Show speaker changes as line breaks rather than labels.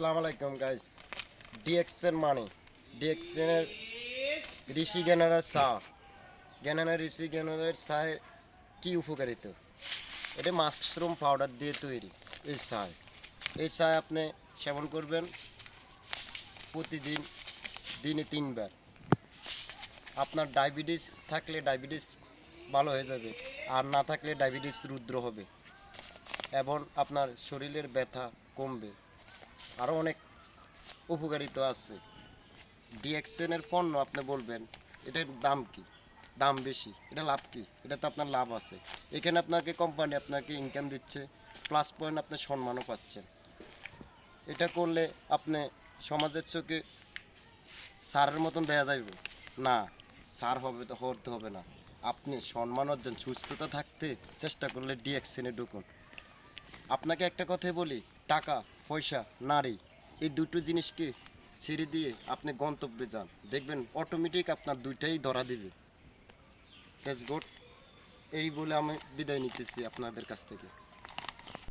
আসসালামু আলাইকুম গাইস। ডিএক্সের মানে ডিএক্সের ঋষি জ্ঞানের চা জ্ঞানের ঋষি জ্ঞানের চায় কি উপকারিতা? এটা মাশরুম পাউডার দিয়ে তৈরি। এই চা আপনি সেবন করবেন প্রতিদিন, দিনে 3 বার। আপনার ডায়াবেটিস থাকলে ডায়াবেটিস ভালো হয়ে যাবে, আর না থাকলে ডায়াবেটিস রুদ্র হবে এবং আপনার শরীরের ব্যথা কমবে। আরও অনেক উপকারিতা আছে। ডিএক্সএনের পণ্য আপনি বলবেন এটার দাম কি, দাম বেশি, এটা লাভ কি? এটা তো আপনার লাভ আছে। এখানে আপনাকে কোম্পানি আপনাকে ইনকাম দিচ্ছে, প্লাস পয়েন্ট আপনি সম্মানও পাচ্ছেন। এটা করলে আপনি সমাজের চোখে স্যারের মতন দেয়া যাবে না, স্যার হবে তো হতে হবে না। আপনি সম্মান অর্জন সুস্থতা থাকতে চেষ্টা করলে ডিএক্সএনে ঢুকুন। আপনাকে একটা কথাই বলি, টাকা পয়সা নারী এই দুটো জিনিসকে ছেড়ে দিয়ে আপনি গন্তব্যে যান, দেখবেন অটোমেটিক আপনার দুইটাই ধরা দিবে। That's good. এই বলে আমি বিদায় নিতেছি আপনাদের কাছ থেকে।